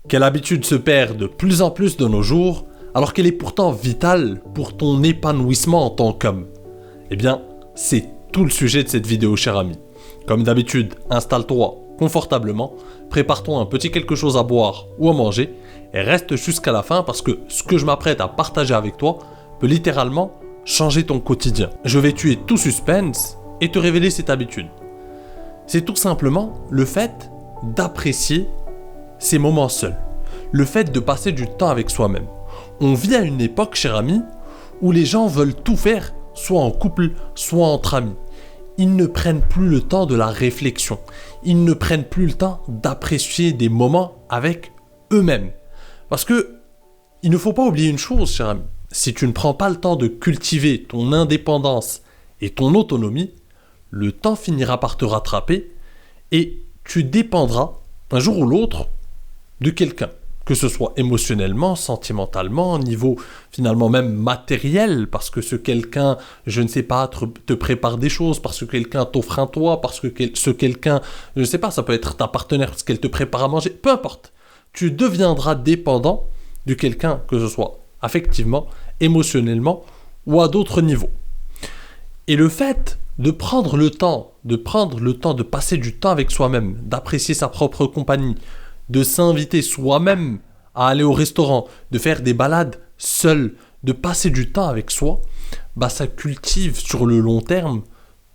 Quelle habitude se perd de plus en plus de nos jours, alors qu'elle est pourtant vitale pour ton épanouissement en tant qu'homme? Eh bien, c'est tout le sujet de cette vidéo, cher ami. Comme d'habitude, installe-toi confortablement, prépare-toi un petit quelque chose à boire ou à manger, et reste jusqu'à la fin parce que ce que je m'apprête à partager avec toi peut littéralement changer ton quotidien. Je vais tuer tout suspense et te révéler cette habitude. C'est tout simplement le fait d'apprécier ces moments seuls. Le fait de passer du temps avec soi-même. On vit à une époque, cher ami, où les gens veulent tout faire, soit en couple, soit entre amis. Ils ne prennent plus le temps de la réflexion. Ils ne prennent plus le temps d'apprécier des moments avec eux-mêmes. Parce que, il ne faut pas oublier une chose, cher ami. Si tu ne prends pas le temps de cultiver ton indépendance et ton autonomie, le temps finira par te rattraper et tu dépendras, un jour ou l'autre, de quelqu'un. Que ce soit émotionnellement, sentimentalement, au niveau finalement même matériel, parce que ce quelqu'un, je ne sais pas, te prépare des choses, parce que quelqu'un t'offre un toit, parce que ce quelqu'un, je ne sais pas, ça peut être ta partenaire, parce qu'elle te prépare à manger, peu importe. Tu deviendras dépendant de quelqu'un, que ce soit affectivement, émotionnellement ou à d'autres niveaux. Et le fait de prendre le temps de passer du temps avec soi-même, d'apprécier sa propre compagnie, de s'inviter soi-même à aller au restaurant, de faire des balades seul, de passer du temps avec soi, ça cultive sur le long terme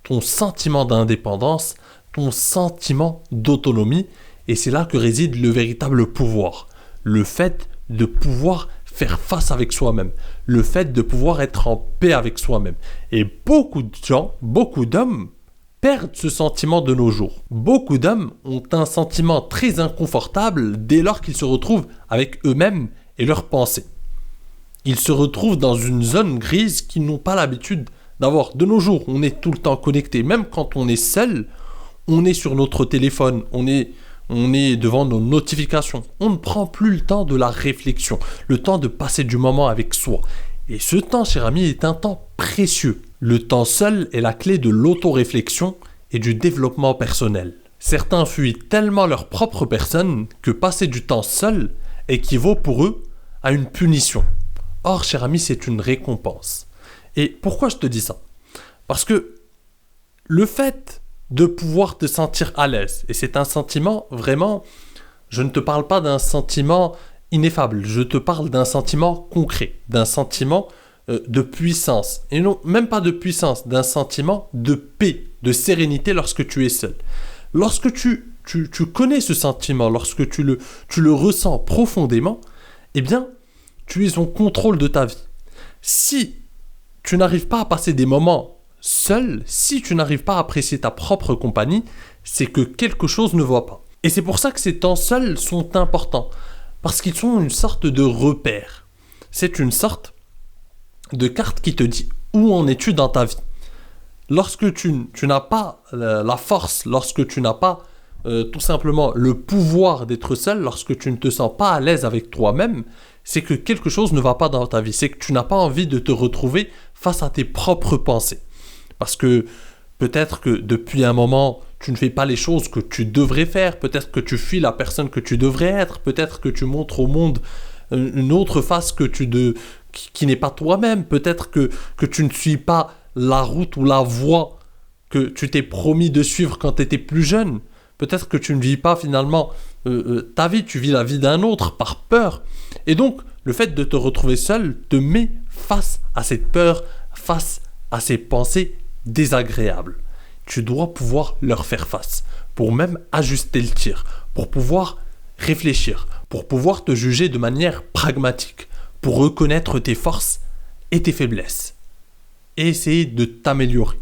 ton sentiment d'indépendance, ton sentiment d'autonomie, et c'est là que réside le véritable pouvoir. Le fait de pouvoir faire face avec soi-même, le fait de pouvoir être en paix avec soi-même. Et beaucoup de gens, beaucoup d'hommes, perdent ce sentiment de nos jours. Beaucoup d'hommes ont un sentiment très inconfortable dès lors qu'ils se retrouvent avec eux-mêmes et leurs pensées. Ils se retrouvent dans une zone grise qu'ils n'ont pas l'habitude d'avoir. De nos jours, on est tout le temps connecté. Même quand on est seul, on est sur notre téléphone, on est devant nos notifications. On ne prend plus le temps de la réflexion, le temps de passer du moment avec soi. Et ce temps, cher ami, est un temps précieux. Le temps seul est la clé de l'autoréflexion et du développement personnel. Certains fuient tellement leur propre personne que passer du temps seul équivaut pour eux à une punition. Or, cher ami, c'est une récompense. Et pourquoi je te dis ça? Parce que le fait de pouvoir te sentir à l'aise, et c'est un sentiment vraiment, je ne te parle pas d'un sentiment ineffable, je te parle d'un sentiment concret, d'un sentiment de puissance, et non, même pas de puissance, d'un sentiment de paix, de sérénité lorsque tu es seul. Lorsque tu connais ce sentiment, lorsque tu le ressens profondément, eh bien, tu es en contrôle de ta vie. Si tu n'arrives pas à passer des moments seul, si tu n'arrives pas à apprécier ta propre compagnie, c'est que quelque chose ne va pas. Et c'est pour ça que ces temps seuls sont importants, parce qu'ils sont une sorte de repère. C'est une sorte de carte qui te dit où en es-tu dans ta vie. Lorsque tu n'as pas la force, lorsque tu n'as pas tout simplement le pouvoir d'être seul, lorsque tu ne te sens pas à l'aise avec toi-même, c'est que quelque chose ne va pas dans ta vie, c'est que tu n'as pas envie de te retrouver face à tes propres pensées. Parce que peut-être que depuis un moment, tu ne fais pas les choses que tu devrais faire, peut-être que tu fuis la personne que tu devrais être, peut-être que tu montres au monde une autre face qui n'est pas toi-même, peut-être que tu ne suis pas la route ou la voie que tu t'es promis de suivre quand tu étais plus jeune, peut-être que tu ne vis pas finalement ta vie, tu vis la vie d'un autre par peur. Et donc, le fait de te retrouver seul te met face à cette peur, face à ces pensées désagréables. Tu dois pouvoir leur faire face, pour même ajuster le tir, pour pouvoir réfléchir, pour pouvoir te juger de manière pragmatique, pour reconnaître tes forces et tes faiblesses, et essayer de t'améliorer.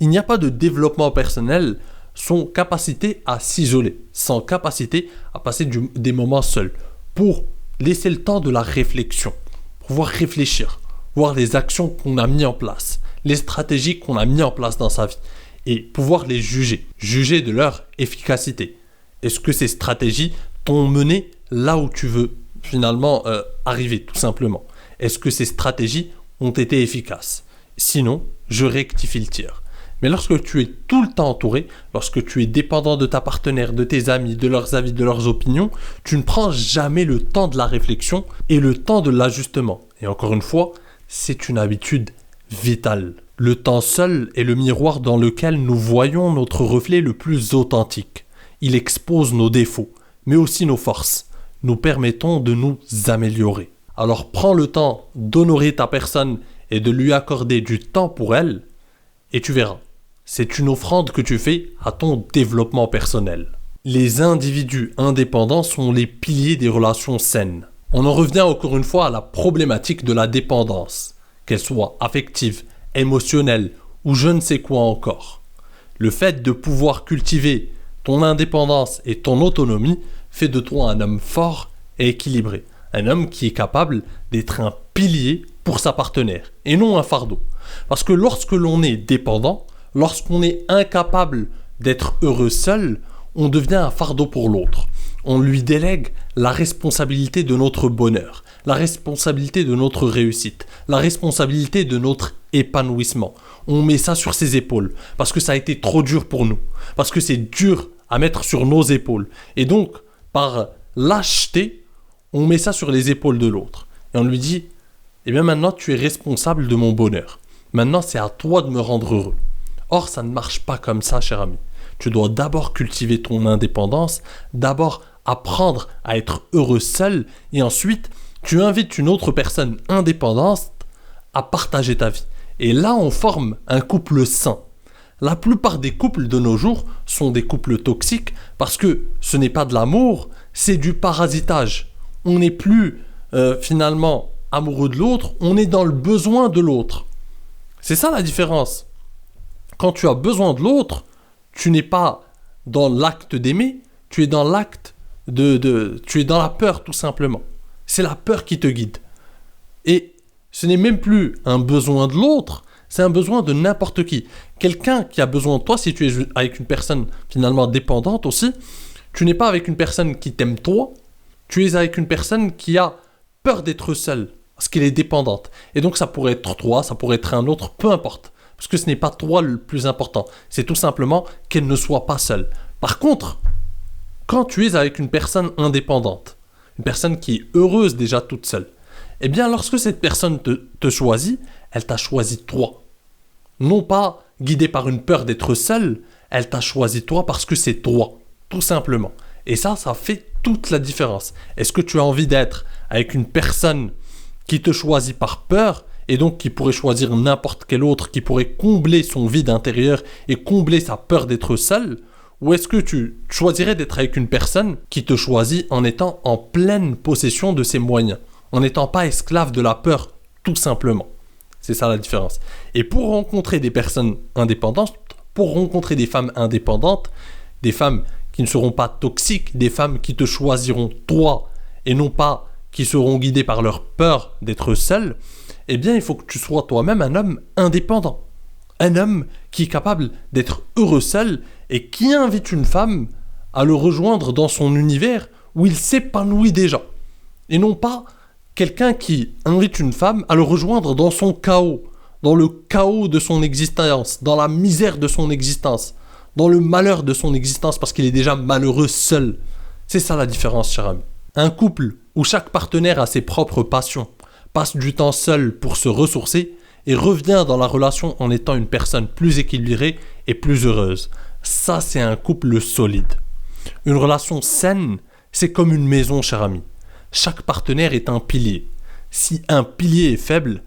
Il n'y a pas de développement personnel sans capacité à s'isoler, sans capacité à passer des moments seuls, pour laisser le temps de la réflexion, pour pouvoir réfléchir, voir les actions qu'on a mises en place, les stratégies qu'on a mises en place dans sa vie, et pouvoir les juger de leur efficacité. Est-ce que ces stratégies t'ont mené là où tu veux finalement arriver, tout simplement? Est-ce que ces stratégies ont été efficaces? Sinon, je rectifie le tir. Mais lorsque tu es tout le temps entouré, lorsque tu es dépendant de ta partenaire, de tes amis, de leurs avis, de leurs opinions, tu ne prends jamais le temps de la réflexion et le temps de l'ajustement. Et encore une fois, c'est une habitude vitale. Le temps seul est le miroir dans lequel nous voyons notre reflet le plus authentique. Il expose nos défauts, mais aussi nos forces, nous permettant de nous améliorer. Alors prends le temps d'honorer ta personne et de lui accorder du temps pour elle, et tu verras. C'est une offrande que tu fais à ton développement personnel. Les individus indépendants sont les piliers des relations saines. On en revient encore une fois à la problématique de la dépendance, qu'elle soit affective, émotionnelle ou je ne sais quoi encore. Le fait de pouvoir cultiver ton indépendance et ton autonomie fait de toi un homme fort et équilibré. Un homme qui est capable d'être un pilier pour sa partenaire et non un fardeau. Parce que lorsque l'on est dépendant, lorsqu'on est incapable d'être heureux seul, on devient un fardeau pour l'autre. On lui délègue la responsabilité de notre bonheur, la responsabilité de notre réussite, la responsabilité de notre épanouissement. On met ça sur ses épaules parce que ça a été trop dur pour nous, parce que c'est dur à mettre sur nos épaules. Et donc, par lâcheté, on met ça sur les épaules de l'autre. Et on lui dit, eh bien maintenant tu es responsable de mon bonheur. Maintenant c'est à toi de me rendre heureux. Or ça ne marche pas comme ça, cher ami. Tu dois d'abord cultiver ton indépendance, d'abord apprendre à être heureux seul, et ensuite tu invites une autre personne indépendante à partager ta vie. Et là on forme un couple sain. La plupart des couples de nos jours sont des couples toxiques parce que ce n'est pas de l'amour, c'est du parasitage. On n'est plus finalement amoureux de l'autre, on est dans le besoin de l'autre. C'est ça la différence. Quand tu as besoin de l'autre, tu n'es pas dans l'acte d'aimer, tu es dans l'acte tu es dans la peur tout simplement. C'est la peur qui te guide. Et ce n'est même plus un besoin de l'autre, c'est un besoin de n'importe qui. Quelqu'un qui a besoin de toi, si tu es avec une personne finalement dépendante aussi, tu n'es pas avec une personne qui t'aime toi, tu es avec une personne qui a peur d'être seule, parce qu'elle est dépendante. Et donc ça pourrait être toi, ça pourrait être un autre, peu importe. Parce que ce n'est pas toi le plus important, c'est tout simplement qu'elle ne soit pas seule. Par contre, quand tu es avec une personne indépendante, une personne qui est heureuse déjà toute seule, eh bien lorsque cette personne te choisit, elle t'a choisi toi. Non pas guidée par une peur d'être seule, elle t'a choisi toi parce que c'est toi, tout simplement. Et ça fait toute la différence. Est-ce que tu as envie d'être avec une personne qui te choisit par peur et donc qui pourrait choisir n'importe quel autre, qui pourrait combler son vide intérieur et combler sa peur d'être seul? Ou est-ce que tu choisirais d'être avec une personne qui te choisit en étant en pleine possession de ses moyens, en n'étant pas esclave de la peur, tout simplement? C'est ça la différence. Et pour rencontrer des personnes indépendantes, pour rencontrer des femmes indépendantes, des femmes qui ne seront pas toxiques, des femmes qui te choisiront toi et non pas qui seront guidées par leur peur d'être seule, eh bien il faut que tu sois toi-même un homme indépendant. Un homme qui est capable d'être heureux seul et qui invite une femme à le rejoindre dans son univers où il s'épanouit déjà. Et non pas quelqu'un qui invite une femme à le rejoindre dans son chaos, dans le chaos de son existence, dans la misère de son existence, dans le malheur de son existence parce qu'il est déjà malheureux seul. C'est ça la différence, cher ami. Un couple où chaque partenaire a ses propres passions, passe du temps seul pour se ressourcer et revient dans la relation en étant une personne plus équilibrée et plus heureuse. Ça, c'est un couple solide. Une relation saine, c'est comme une maison, cher ami. Chaque partenaire est un pilier. Si un pilier est faible,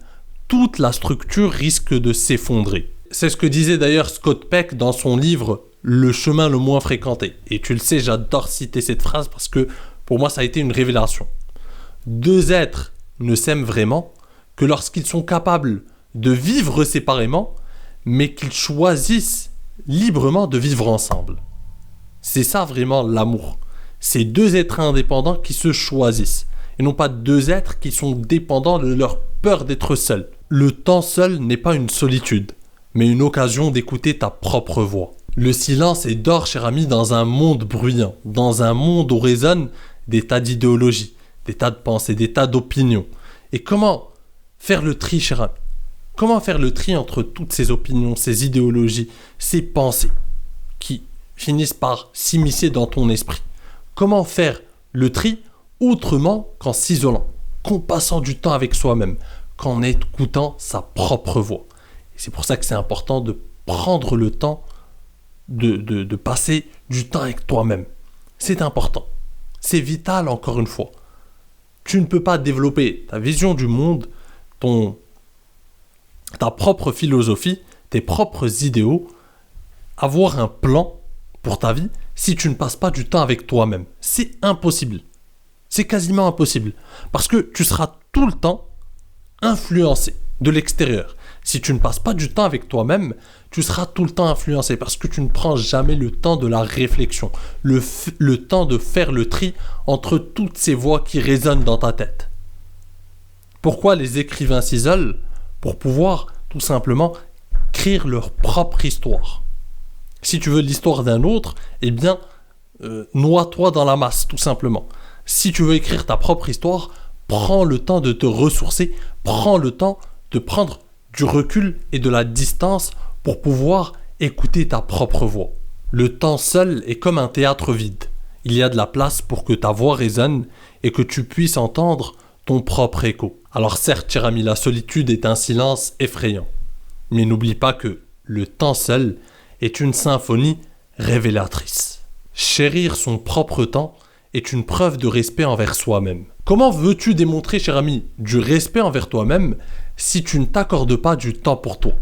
toute la structure risque de s'effondrer. C'est ce que disait d'ailleurs Scott Peck dans son livre « Le chemin le moins fréquenté ». Et tu le sais, j'adore citer cette phrase parce que pour moi, ça a été une révélation. Deux êtres ne s'aiment vraiment que lorsqu'ils sont capables de vivre séparément, mais qu'ils choisissent librement de vivre ensemble. C'est ça vraiment l'amour. C'est deux êtres indépendants qui se choisissent, et non pas deux êtres qui sont dépendants de leur peur d'être seuls. Le temps seul n'est pas une solitude, mais une occasion d'écouter ta propre voix. Le silence est d'or, cher ami, dans un monde bruyant, dans un monde où résonnent des tas d'idéologies, des tas de pensées, des tas d'opinions. Et comment faire le tri, cher ami? Comment faire le tri entre toutes ces opinions, ces idéologies, ces pensées qui finissent par s'immiscer dans ton esprit? Comment faire le tri autrement qu'en s'isolant, qu'en passant du temps avec soi-même, qu'en écoutant sa propre voix? Et c'est pour ça que c'est important de prendre le temps de passer du temps avec toi-même. C'est important. C'est vital, encore une fois. Tu ne peux pas développer ta vision du monde, ta propre philosophie, tes propres idéaux, avoir un plan pour ta vie si tu ne passes pas du temps avec toi-même. C'est impossible. C'est quasiment impossible. Parce que tu seras tout le temps influencé de l'extérieur. Si tu ne passes pas du temps avec toi-même, tu seras tout le temps influencé parce que tu ne prends jamais le temps de la réflexion, le temps de faire le tri entre toutes ces voix qui résonnent dans ta tête. Pourquoi les écrivains s'isolent? Pour pouvoir tout simplement écrire leur propre histoire. Si tu veux l'histoire d'un autre, eh bien, noie-toi dans la masse, tout simplement. Si tu veux écrire ta propre histoire, prends le temps de te ressourcer, prends le temps de prendre du recul et de la distance pour pouvoir écouter ta propre voix. Le temps seul est comme un théâtre vide. Il y a de la place pour que ta voix résonne et que tu puisses entendre ton propre écho. Alors certes, cher ami, la solitude est un silence effrayant. Mais n'oublie pas que le temps seul est une symphonie révélatrice. Chérir son propre temps est une preuve de respect envers soi-même. Comment veux-tu démontrer, cher ami, du respect envers toi-même si tu ne t'accordes pas du temps pour toi?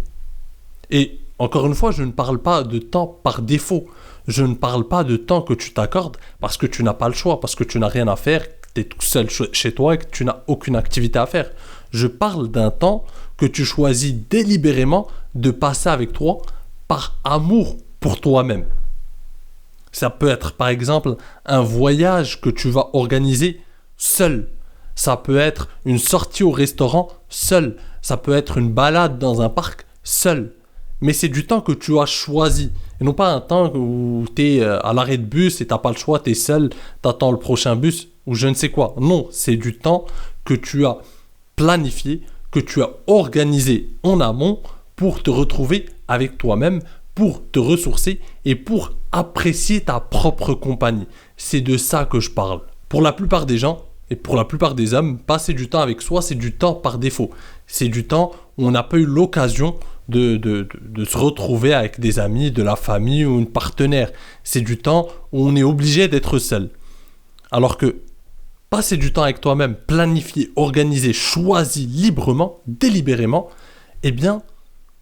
Et encore une fois, je ne parle pas de temps par défaut. Je ne parle pas de temps que tu t'accordes parce que tu n'as pas le choix, parce que tu n'as rien à faire, que tu es tout seul chez toi et que tu n'as aucune activité à faire. Je parle d'un temps que tu choisis délibérément de passer avec toi par amour pour toi-même. Ça peut être par exemple un voyage que tu vas organiser seul. Ça peut être une sortie au restaurant seul. Ça peut être une balade dans un parc seul. Mais c'est du temps que tu as choisi. Et non pas un temps où tu es à l'arrêt de bus et tu n'as pas le choix, tu es seul, tu attends le prochain bus ou je ne sais quoi. Non, c'est du temps que tu as planifié, que tu as organisé en amont pour te retrouver avec toi-même, pour te ressourcer et pour apprécier ta propre compagnie. C'est de ça que je parle. Pour la plupart des gens et pour la plupart des hommes, passer du temps avec soi, c'est du temps par défaut. C'est du temps où on n'a pas eu l'occasion de se retrouver avec des amis, de la famille ou une partenaire. C'est du temps où on est obligé d'être seul. Alors que passer du temps avec toi-même, planifié, organisé, choisi librement, délibérément, eh bien,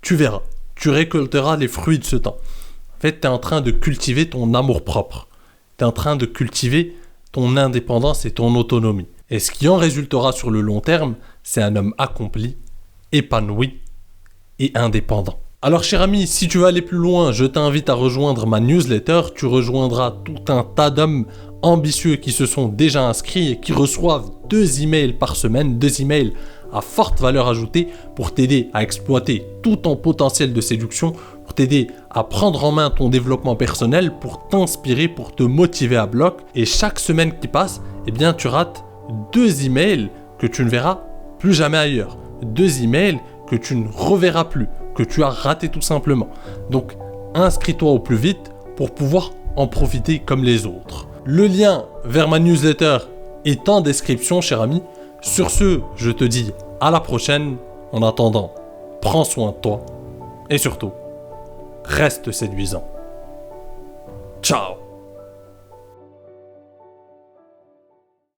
tu verras. Tu récolteras les fruits de ce temps. En fait, tu es en train de cultiver ton amour-propre. Tu es en train de cultiver ton indépendance et ton autonomie. Et ce qui en résultera sur le long terme, c'est un homme accompli, épanoui et indépendant. Alors cher ami, si tu veux aller plus loin, je t'invite à rejoindre ma newsletter. Tu rejoindras tout un tas d'hommes ambitieux qui se sont déjà inscrits et qui reçoivent 2 emails par semaine, 2 emails à forte valeur ajoutée pour t'aider à exploiter tout ton potentiel de séduction, pour t'aider à prendre en main ton développement personnel, pour t'inspirer, pour te motiver à bloc. Et chaque semaine qui passe, eh bien tu rates 2 emails que tu ne verras plus jamais ailleurs. 2 emails que tu ne reverras plus, que tu as raté tout simplement. Donc inscris-toi au plus vite pour pouvoir en profiter comme les autres. Le lien vers ma newsletter est en description, cher ami. Sur ce, je te dis à la prochaine. En attendant, prends soin de toi et surtout, reste séduisant. Ciao!